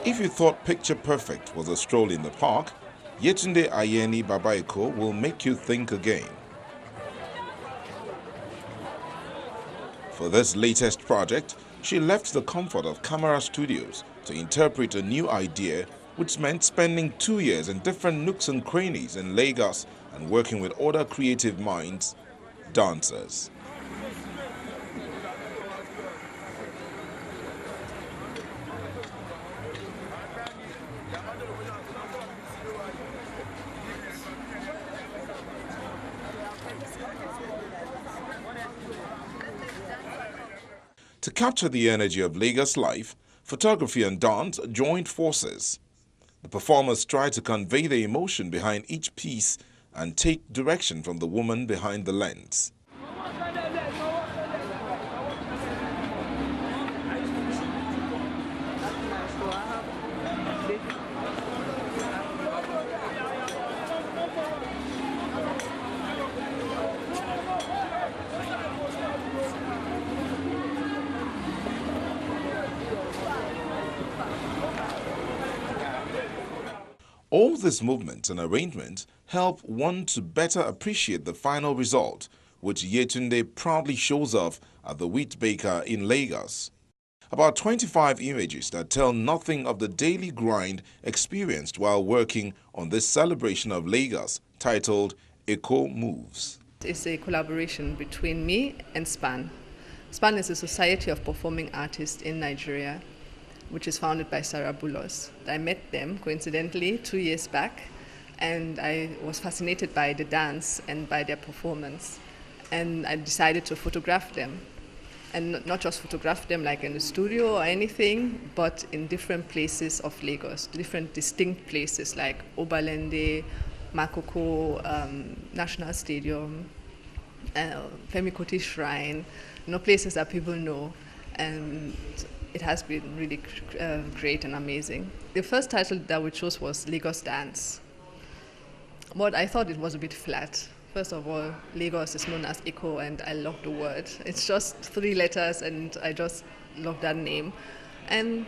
If you thought Picture Perfect was a stroll in the park, Yetunde Ayeni Babaiko will make you think again. For this latest project, she left the comfort of camera studios to interpret a new idea, which meant spending 2 years in different nooks and crannies in Lagos and working with other creative minds, dancers. To capture the energy of Lagos life, photography and dance joined forces. The performers tried to convey the emotion behind each piece and take direction from the woman behind the lens. All these movements and arrangements help one to better appreciate the final result, which Yetunde proudly shows off at the Wheat Baker in Lagos. About 25 images that tell nothing of the daily grind experienced while working on this celebration of Lagos, titled Echo Moves. It's a collaboration between me and SPAN. SPAN is a Society of Performing Artists in Nigeria, which is founded by Sarah Bulos. I met them coincidentally 2 years back, and I was fascinated by the dance and by their performance. And I decided to photograph them. And not just photograph them like in the studio or anything, but in different places of Lagos, different distinct places like Obalende, Makoko, National Stadium, Femi Kuti Shrine, places that people know. And it has been really great and amazing. The first title that we chose was Lagos Dance. But I thought it was a bit flat. First of all, Lagos is known as Echo, and I love the word. It's just 3 letters, and I just love that name. And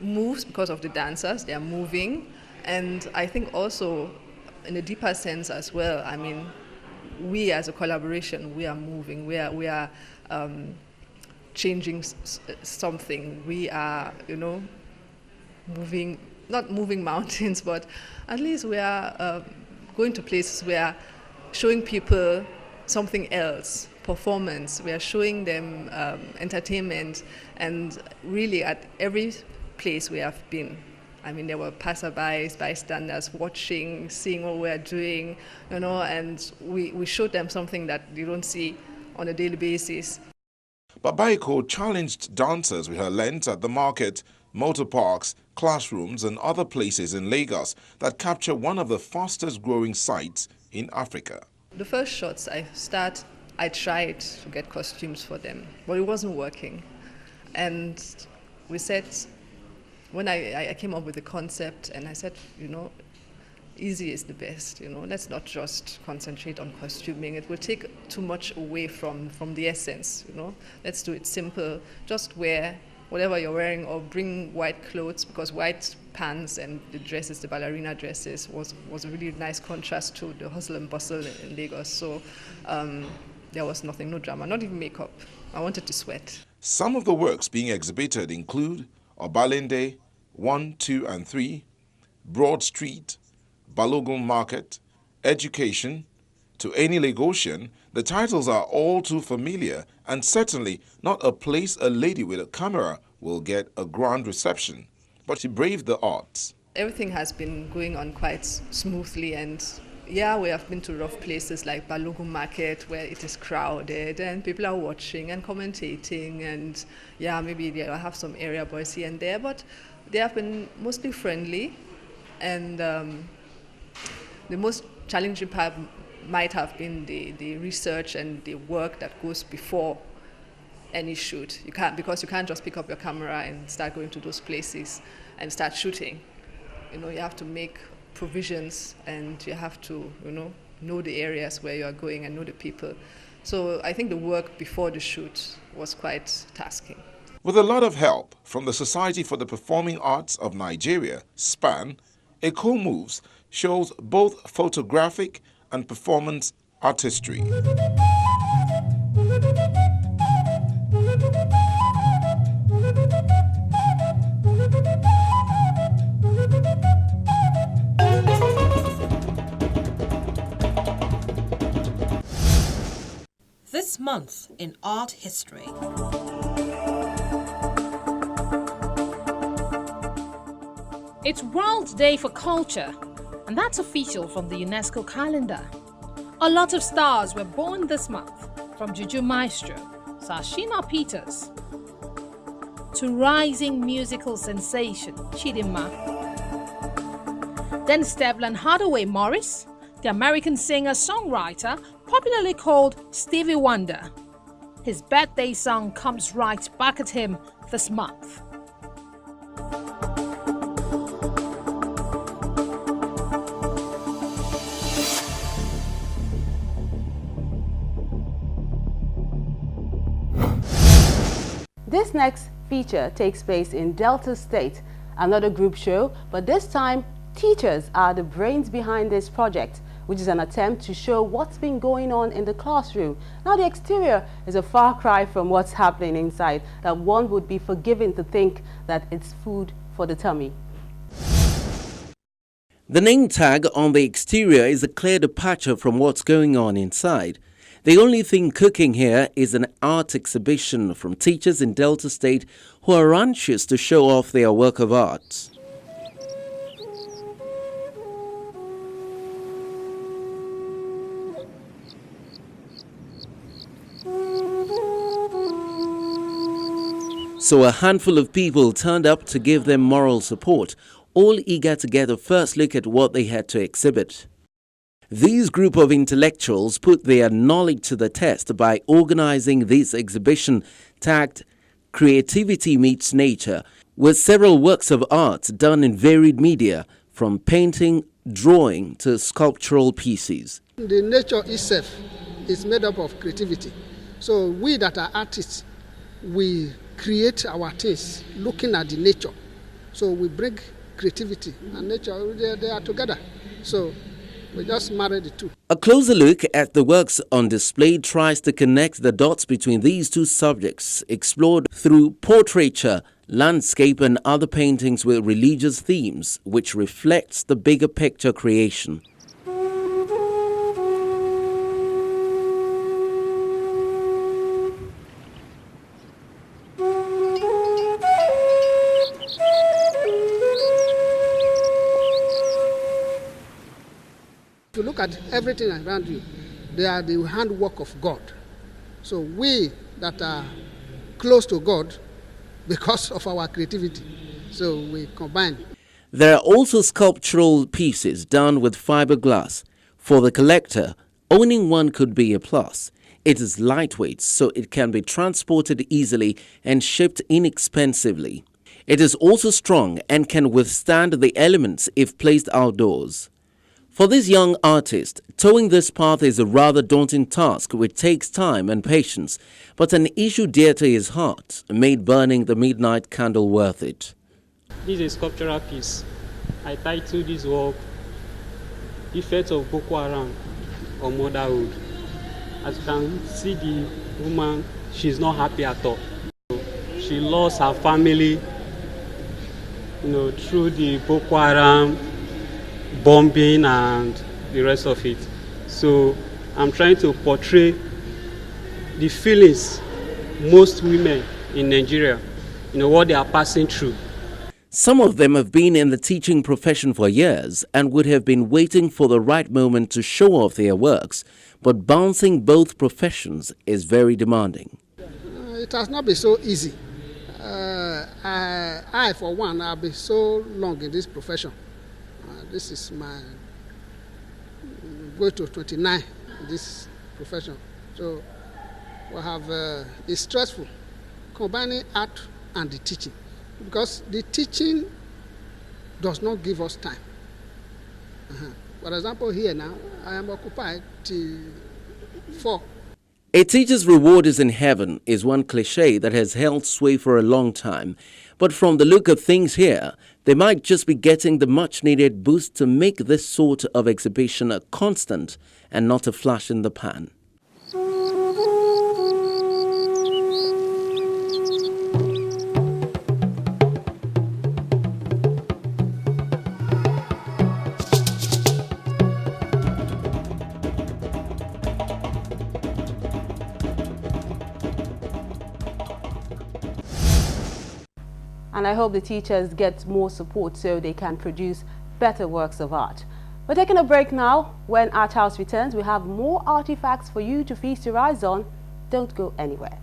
moves because of the dancers, they are moving. And I think also, in a deeper sense as well, I mean, we as a collaboration, we are moving. We are changing something. We are, moving, not moving mountains, but at least we are going to places where showing people something else, performance. We are showing them entertainment, and really at every place we have been. I mean, there were passerbys, bystanders watching, seeing what we are doing, and we showed them something that you don't see on a daily basis. Babaiko challenged dancers with her lens at the market, motor parks, classrooms and other places in Lagos that capture one of the fastest growing sites in Africa. The first shots I tried to get costumes for them, but it wasn't working. And we said, when I came up with the concept, and I said, easy is the best, let's not just concentrate on costuming. It will take too much away from the essence, Let's do it simple. Just wear whatever you're wearing, or bring white clothes, because white pants and the dresses, the ballerina dresses, was a really nice contrast to the hustle and bustle in Lagos. So there was nothing, no drama, not even makeup. I wanted to sweat. Some of the works being exhibited include Obalende 1, 2 and 3, Broad Street, Balogun Market, Education. To any Lagosian, the titles are all too familiar, and certainly not a place a lady with a camera will get a grand reception. But she braved the odds. Everything has been going on quite smoothly, and yeah, we have been to rough places like Balogun Market, where it is crowded and people are watching and commentating, and yeah, maybe they'll have some area boys here and there, but they have been mostly friendly. And the most challenging part might have been the research and the work that goes before any shoot. Because you can't just pick up your camera and start going to those places and start shooting. You have to make provisions, and you have to, know the areas where you are going and know the people. So I think the work before the shoot was quite tasking. With a lot of help from the Society for the Performing Arts of Nigeria, SPAN, Eco Moves shows both photographic and performance artistry. This month in art history. It's World Day for Culture, and that's official from the UNESCO calendar. A lot of stars were born this month, from Juju maestro Shina Peters to rising musical sensation Chidinma. Then Stevland Hardaway Morris, the American singer-songwriter popularly called Stevie Wonder. His birthday song comes right back at him this month. This next feature takes place in Delta State, another group show, but this time teachers are the brains behind this project, which is an attempt to show what's been going on in the classroom. Now the exterior is a far cry from what's happening inside, that one would be forgiven to think that it's food for the tummy. The name tag on the exterior is a clear departure from what's going on inside. The only thing cooking here is an art exhibition from teachers in Delta State who are anxious to show off their work of art. So a handful of people turned up to give them moral support, all eager to get a first look at what they had to exhibit. These group of intellectuals put their knowledge to the test by organizing this exhibition tagged Creativity Meets Nature, with several works of art done in varied media, from painting, drawing to sculptural pieces. The nature itself is made up of creativity. So we that are artists, we create our things looking at the nature. So we bring creativity and nature, they are together. So we just marry the two. A closer look at the works on display tries to connect the dots between these two subjects, explored through portraiture, landscape and other paintings with religious themes, which reflects the bigger picture creation. If you look at everything around you, they are the handwork of God. So we that are close to God, because of our creativity, so we combine. There are also sculptural pieces done with fiberglass. For the collector, owning one could be a plus. It is lightweight, so it can be transported easily and shipped inexpensively. It is also strong and can withstand the elements if placed outdoors. For this young artist, towing this path is a rather daunting task which takes time and patience, but an issue dear to his heart made burning the midnight candle worth it. This is a sculptural piece. I titled this work, Effects of Boko Haram on Motherhood. As you can see, the woman, she's not happy at all. She lost her family, through the Boko Haram bombing and the rest of it. So I'm trying to portray the feelings most women in Nigeria, what they are passing through. Some of them have been in the teaching profession for years and would have been waiting for the right moment to show off their works, but balancing both professions is very demanding. It has not been so easy. I, for one, I've been so long in this profession. This is my going to 29 in this profession. So we have it's stressful combining art and the teaching, because the teaching does not give us time. For example, here now I am occupied till 4. A teacher's reward is in heaven is one cliche that has held sway for a long time. But from the look of things here, they might just be getting the much-needed boost to make this sort of exhibition a constant and not a flash in the pan. And I hope the teachers get more support so they can produce better works of art. We're taking a break now. When ArtHouse returns, we have more artifacts for you to feast your eyes on. Don't go anywhere.